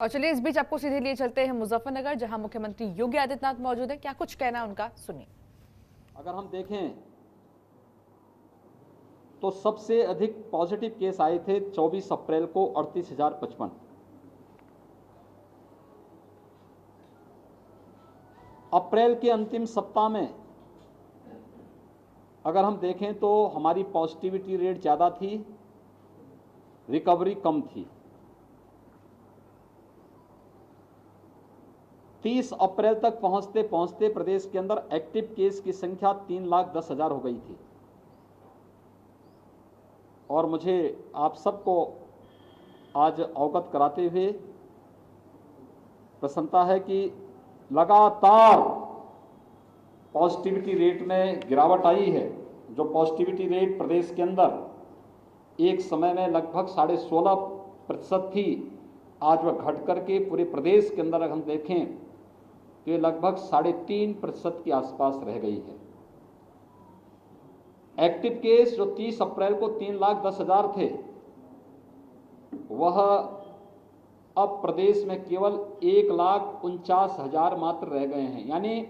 और चलिए इस बीच आपको सीधे लिए चलते हैं मुजफ्फरनगर, जहां मुख्यमंत्री योगी आदित्यनाथ मौजूद है। क्या कुछ कहना उनका, सुनिए। अगर हम देखें तो सबसे अधिक पॉजिटिव केस आए थे 24 अप्रैल को 38,055। अप्रैल के अंतिम सप्ताह में अगर हम देखें तो हमारी पॉजिटिविटी रेट ज़्यादा थी, रिकवरी कम थी। 30 अप्रैल तक पहुंचते पहुंचते प्रदेश के अंदर एक्टिव केस की संख्या 3,10,000 हो गई थी। और मुझे आप सबको आज अवगत कराते हुए प्रसन्नता है कि लगातार पॉजिटिविटी रेट में गिरावट आई है। जो पॉजिटिविटी रेट प्रदेश के अंदर एक समय में लगभग 16.5% थी, आज वह घट करके पूरे प्रदेश के अंदर अगर हम देखें तो ये लगभग 3.5% के आसपास रह गई है। एक्टिव केस जो 30 अप्रैल को 3,10,000 थे, वह अब प्रदेश में केवल 1,49,000 मात्र रह गए हैं। यानी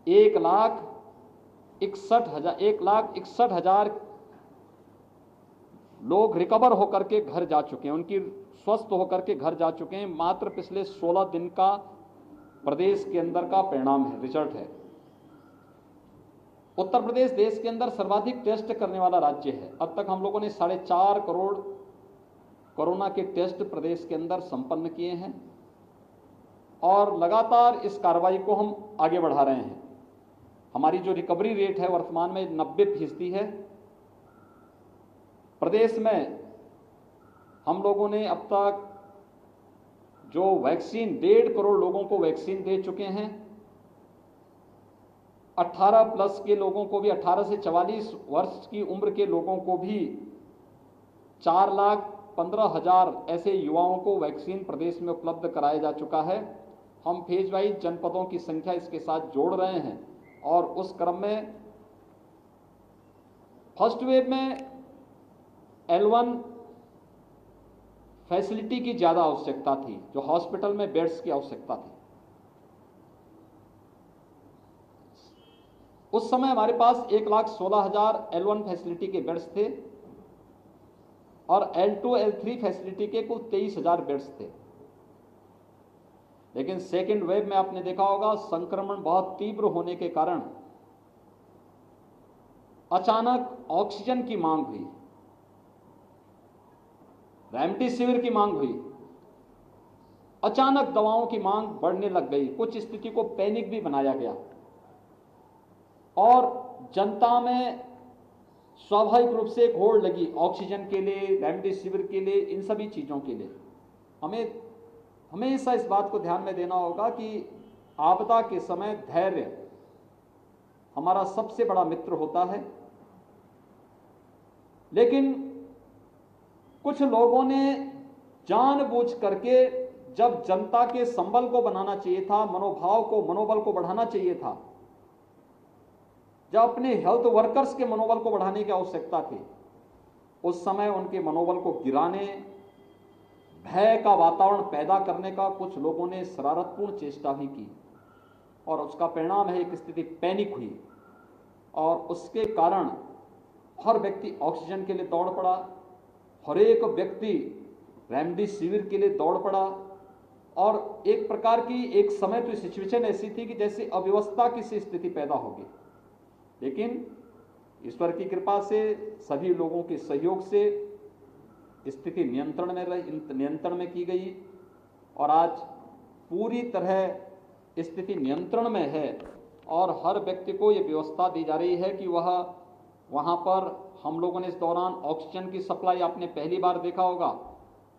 1,61,000 लोग रिकवर होकर के घर जा चुके हैं, उनकी स्वस्थ होकर के घर जा चुके हैं। मात्र पिछले 16 दिन का प्रदेश के अंदर का परिणाम है, रिजल्ट है। उत्तर प्रदेश देश के अंदर सर्वाधिक टेस्ट करने वाला राज्य है। अब तक हम लोगों ने 4.5 करोड़ कोरोना के टेस्ट प्रदेश के अंदर संपन्न किए हैं और लगातार इस कार्रवाई को हम आगे बढ़ा रहे हैं। हमारी जो रिकवरी रेट है वर्तमान में 90% है। प्रदेश में हम लोगों ने अब तक जो वैक्सीन 1.5 करोड़ लोगों को वैक्सीन दे चुके हैं। 18+ के लोगों को भी, 18 से 44 वर्ष की उम्र के लोगों को भी 4,15,000 ऐसे युवाओं को वैक्सीन प्रदेश में उपलब्ध कराया जा चुका है। हम फेज वाइज जनपदों की संख्या इसके साथ जोड़ रहे हैं और उस क्रम में फर्स्ट वेव में L1 फैसिलिटी की ज़्यादा आवश्यकता थी, जो हॉस्पिटल में बेड्स की आवश्यकता थी। उस समय हमारे पास 1,16,000 L1 फैसिलिटी के बेड्स थे और L2 L3 फैसिलिटी के कुल 23,000 बेड्स थे। लेकिन सेकेंड वेव में आपने देखा होगा, संक्रमण बहुत तीव्र होने के कारण अचानक ऑक्सीजन की मांग हुई, रेमडेसिविर की मांग हुई, अचानक दवाओं की मांग बढ़ने लग गई। कुछ स्थिति को पैनिक भी बनाया गया और जनता में स्वाभाविक रूप से एक होड़ लगी ऑक्सीजन के लिए, रेमडेसिविर के लिए, इन सभी चीज़ों के लिए। हमें हमेशा इस बात को ध्यान में देना होगा कि आपदा के समय धैर्य हमारा सबसे बड़ा मित्र होता है। लेकिन कुछ लोगों ने जानबूझ करके, जब जनता के संबल को बनाना चाहिए था, मनोबल को बढ़ाना चाहिए था, जब अपने हेल्थ वर्कर्स के मनोबल को बढ़ाने की आवश्यकता थी, उस समय उनके मनोबल को गिराने, भय का वातावरण पैदा करने का कुछ लोगों ने शरारतपूर्ण चेष्टा भी की और उसका परिणाम है एक स्थिति पैनिक हुई और उसके कारण हर व्यक्ति ऑक्सीजन के लिए दौड़ पड़ा, हर एक व्यक्ति रेमडेसिविर के लिए दौड़ पड़ा और एक प्रकार की एक समय तो सिचुएशन ऐसी थी कि जैसे अव्यवस्था की सी स्थिति पैदा होगी। लेकिन ईश्वर की कृपा से, सभी लोगों के सहयोग से स्थिति नियंत्रण में की गई और आज पूरी तरह स्थिति नियंत्रण में है और हर व्यक्ति को ये व्यवस्था दी जा रही है कि वह वहाँ पर, हम लोगों ने इस दौरान ऑक्सीजन की सप्लाई, आपने पहली बार देखा होगा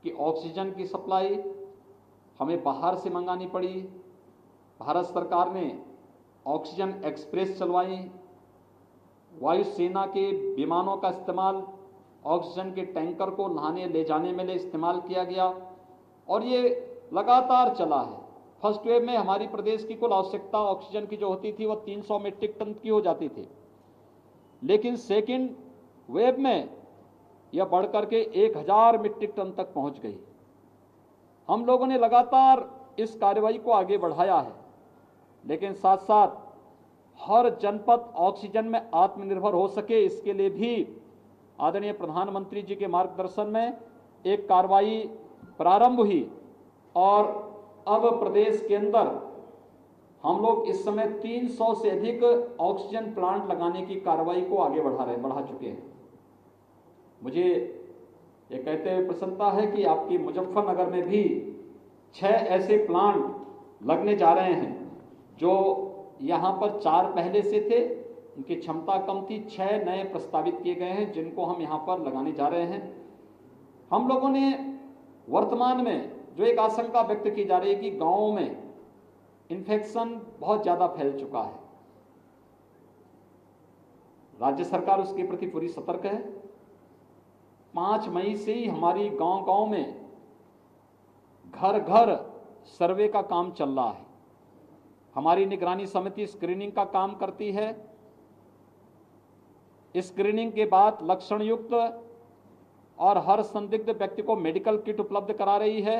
कि ऑक्सीजन की सप्लाई हमें बाहर से मंगानी पड़ी। भारत सरकार ने ऑक्सीजन एक्सप्रेस चलवाई, वायुसेना के विमानों का इस्तेमाल ऑक्सीजन के टैंकर को लाने ले जाने में इस्तेमाल किया गया और ये लगातार चला है। फर्स्ट वेव में हमारी प्रदेश की कुल आवश्यकता ऑक्सीजन की जो होती थी वह 300 मीट्रिक टन की हो जाती थी, लेकिन सेकेंड वेव में यह बढ़कर के 1,000 मीट्रिक टन तक पहुंच गई हम लोगों ने लगातार इस कार्रवाई को आगे बढ़ाया है, लेकिन साथ साथ हर जनपद ऑक्सीजन में आत्मनिर्भर हो सके, इसके लिए भी आदरणीय प्रधानमंत्री जी के मार्गदर्शन में एक कार्रवाई प्रारंभ हुई और अब प्रदेश के अंदर हम लोग इस समय 300 से अधिक ऑक्सीजन प्लांट लगाने की कार्रवाई को आगे बढ़ा चुके हैं। मुझे ये कहते हुए प्रसन्नता है कि आपकी मुजफ्फरनगर में भी 6 ऐसे प्लांट लगने जा रहे हैं, जो यहाँ पर 4 पहले से थे, उनकी क्षमता कम थी, 6 नए प्रस्तावित किए गए हैं जिनको हम यहाँ पर लगाने जा रहे हैं। हम लोगों ने वर्तमान में जो एक आशंका व्यक्त की जा रही है कि गांवों में इन्फेक्शन बहुत ज़्यादा फैल चुका है, राज्य सरकार उसके प्रति पूरी सतर्क है। 5 मई से ही हमारी गांव-गांव में घर-घर सर्वे का काम चल रहा है। हमारी निगरानी समिति स्क्रीनिंग का काम करती है। स्क्रीनिंग के बाद लक्षण युक्त और हर संदिग्ध व्यक्ति को मेडिकल किट उपलब्ध करा रही है।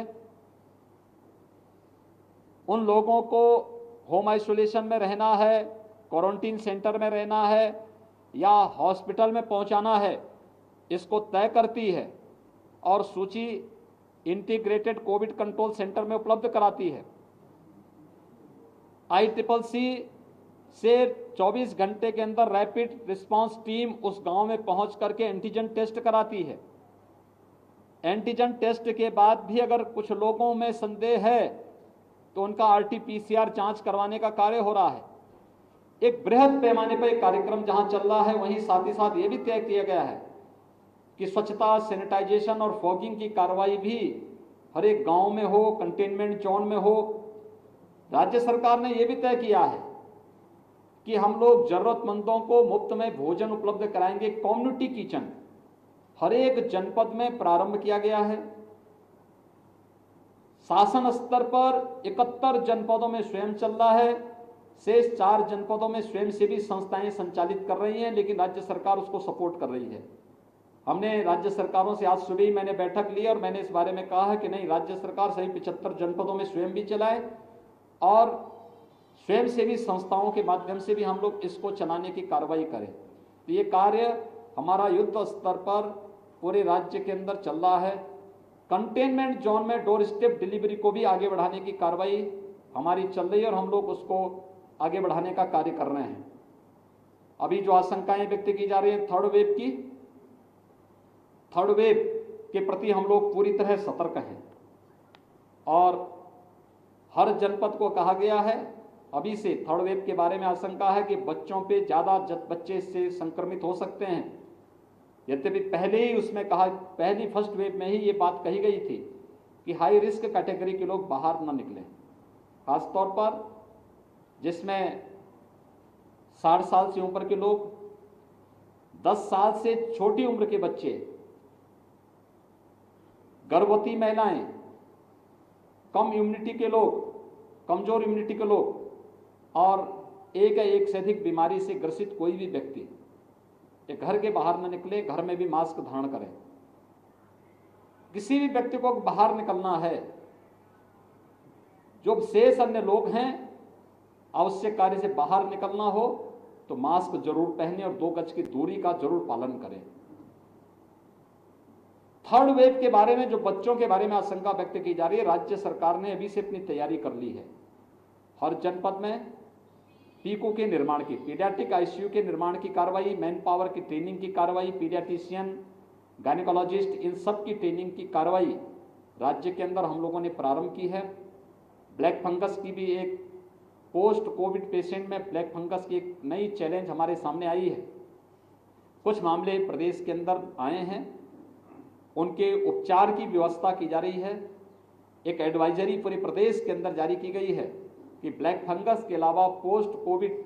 उन लोगों को होम आइसोलेशन में रहना है, क्वारंटीन सेंटर में रहना है या हॉस्पिटल में पहुंचाना है, इसको तय करती है और सूची इंटीग्रेटेड कोविड कंट्रोल सेंटर में उपलब्ध कराती है। ICCC से 24 घंटे के अंदर रैपिड रिस्पांस टीम उस गांव में पहुंच करके एंटीजन टेस्ट कराती है। एंटीजन टेस्ट के बाद भी अगर कुछ लोगों में संदेह है तो उनका RT-PCR जांच करवाने का कार्य हो रहा है। एक बृहद पैमाने पर एक कार्यक्रम जहां चल रहा है, वहीं साथ ही साथ ये भी तय किया गया है कि स्वच्छता, सैनिटाइजेशन और फॉगिंग की कार्रवाई भी हर एक गांव में हो, कंटेनमेंट जोन में हो। राज्य सरकार ने यह भी तय किया है कि हम लोग जरूरतमंदों को मुफ्त में भोजन उपलब्ध कराएंगे। कम्युनिटी किचन हर एक जनपद में प्रारंभ किया गया है। शासन स्तर पर 71 जनपदों में स्वयं चल रहा है, शेष 4 जनपदों में स्वयंसेवी संस्थाएं संचालित कर रही हैं, लेकिन राज्य सरकार उसको सपोर्ट कर रही है। हमने राज्य सरकारों से आज सुबह ही मैंने बैठक ली और मैंने इस बारे में कहा है कि नहीं, राज्य सरकार सभी 75 जनपदों में स्वयं भी चलाए और स्वयंसेवी संस्थाओं के माध्यम से भी हम लोग इसको चलाने की कार्रवाई करें। तो ये कार्य हमारा युद्ध स्तर पर पूरे राज्य के अंदर चल रहा है। कंटेनमेंट जोन में डोर स्टेप डिलीवरी को भी आगे बढ़ाने की कार्रवाई हमारी चल रही है और हम लोग उसको आगे बढ़ाने का कार्य कर रहे हैं। अभी जो आशंकाएं व्यक्त की जा रही है थर्ड वेव के प्रति हम लोग पूरी तरह सतर्क हैं और हर जनपद को कहा गया है, अभी से थर्ड वेव के बारे में आशंका है कि बच्चों पे ज़्यादा बच्चे इससे संक्रमित हो सकते हैं। यद्यपि पहले ही उसमें कहा, पहली फर्स्ट वेव में ही ये बात कही गई थी कि हाई रिस्क कैटेगरी के लोग बाहर न निकलें, खासतौर पर जिसमें 60 साल से ऊपर के लोग, 10 साल से छोटी उम्र के बच्चे, गर्भवती महिलाएं, कम इम्यूनिटी के लोग, कमजोर इम्यूनिटी के लोग और एक या एक से अधिक बीमारी से ग्रसित कोई भी व्यक्ति ये घर के बाहर न निकले, घर में भी मास्क धारण करें। किसी भी व्यक्ति को बाहर निकलना है, जो शेष अन्य लोग हैं, आवश्यक कार्य से बाहर निकलना हो तो मास्क जरूर पहने और 2 गज की दूरी का जरूर पालन करें। थर्ड वेव के बारे में जो बच्चों के बारे में आशंका व्यक्त की जा रही है, राज्य सरकार ने अभी से अपनी तैयारी कर ली है। हर जनपद में पीको के निर्माण की, पीडियाट्रिक ICU के निर्माण की कार्रवाई, मैन पावर की ट्रेनिंग की कार्रवाई, पीडियाट्रिशियन, गायनेकोलॉजिस्ट, इन सब की ट्रेनिंग की कार्रवाई राज्य के अंदर हम लोगों ने प्रारंभ की है। ब्लैक फंगस की भी एक पोस्ट कोविड पेशेंट में ब्लैक फंगस की एक नई चैलेंज हमारे सामने आई है। कुछ मामले प्रदेश के अंदर आए हैं, उनके उपचार की व्यवस्था की जा रही है। एक एडवाइजरी पूरे प्रदेश के अंदर जारी की गई है कि ब्लैक फंगस के अलावा पोस्ट कोविड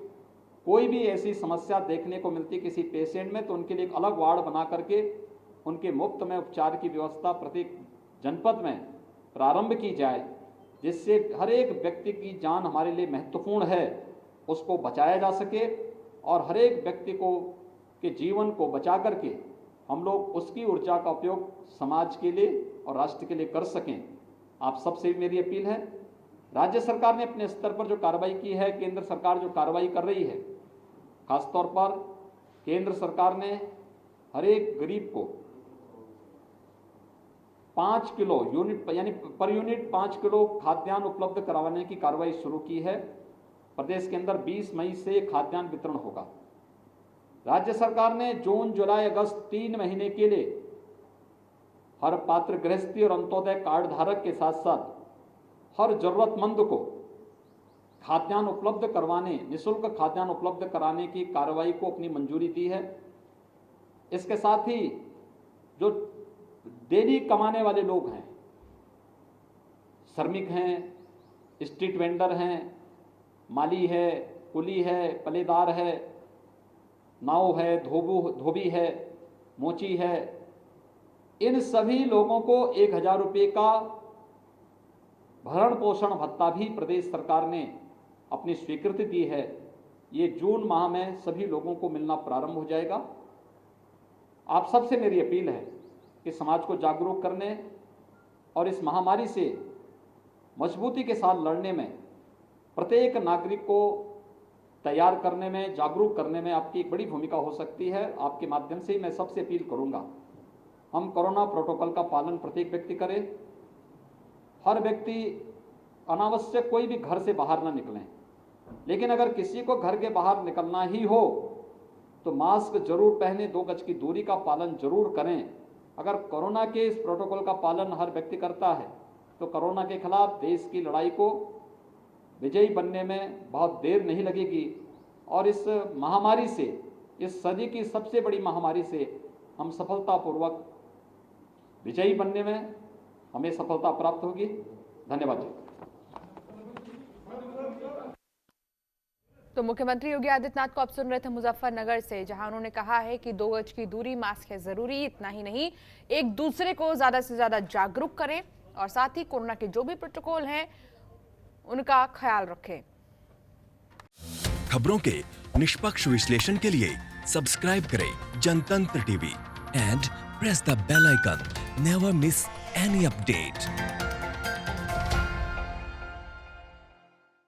कोई भी ऐसी समस्या देखने को मिलती किसी पेशेंट में तो उनके लिए एक अलग वार्ड बना करके उनके मुफ्त में उपचार की व्यवस्था प्रत्येक जनपद में प्रारंभ की जाए, जिससे हर एक व्यक्ति की जान हमारे लिए महत्वपूर्ण है, उसको बचाया जा सके और हर एक व्यक्ति को के जीवन को बचा करके हम लोग उसकी ऊर्जा का उपयोग समाज के लिए और राष्ट्र के लिए कर सकें। आप सबसे भी मेरी अपील है, राज्य सरकार ने अपने स्तर पर जो कार्रवाई की है, केंद्र सरकार जो कार्रवाई कर रही है, खासतौर पर केंद्र सरकार ने हर एक गरीब को 5 किलो यूनिट यानी पर यूनिट 5 किलो खाद्यान्न उपलब्ध करवाने की कार्रवाई शुरू की है। प्रदेश के अंदर 20 मई से खाद्यान्न वितरण होगा। राज्य सरकार ने जून, जुलाई, अगस्त 3 महीने के लिए हर पात्र गृहस्थी और अंत्योदय कार्ड धारक के साथ साथ हर जरूरतमंद को खाद्यान्न उपलब्ध करवाने, निःशुल्क खाद्यान्न उपलब्ध कराने की कार्रवाई को अपनी मंजूरी दी है। इसके साथ ही जो डेली कमाने वाले लोग हैं, श्रमिक हैं, स्ट्रीट वेंडर हैं, माली है, कुली है, पलेदार है, नाव है, धोबी है, मोची है, इन सभी लोगों को 1000 रुपये का भरण पोषण भत्ता भी प्रदेश सरकार ने अपनी स्वीकृति दी है। ये जून माह में सभी लोगों को मिलना प्रारंभ हो जाएगा। आप सबसे मेरी अपील है कि समाज को जागरूक करने और इस महामारी से मजबूती के साथ लड़ने में, प्रत्येक नागरिक को तैयार करने में, जागरूक करने में आपकी एक बड़ी भूमिका हो सकती है। आपके माध्यम से मैं सबसे अपील करूंगा, हम कोरोना प्रोटोकॉल का पालन प्रत्येक व्यक्ति करे। हर व्यक्ति अनावश्यक कोई भी घर से बाहर ना निकलें, लेकिन अगर किसी को घर के बाहर निकलना ही हो तो मास्क जरूर पहने, 2 गज की दूरी का पालन जरूर करें। अगर कोरोना के इस प्रोटोकॉल का पालन हर व्यक्ति करता है तो कोरोना के खिलाफ देश की लड़ाई को विजयी बनने में बहुत देर नहीं लगेगी और इस महामारी से, इस सदी की सबसे बड़ी महामारी से हम सफलतापूर्वक विजयी बनने में हमें सफलता प्राप्त होगी। धन्यवाद जी। तो मुख्यमंत्री योगी आदित्यनाथ को आप सुन रहे थे मुजफ्फरनगर से, जहां उन्होंने कहा है कि 2 गज की दूरी, मास्क है जरूरी। इतना ही नहीं, एक दूसरे को ज्यादा से ज्यादा जागरूक करें और साथ ही कोरोना के जो भी प्रोटोकॉल हैं उनका ख्याल रखें। खबरों के निष्पक्ष विश्लेषण के लिए सब्सक्राइब करें Jantantra TV and press the bell icon. Never miss any update.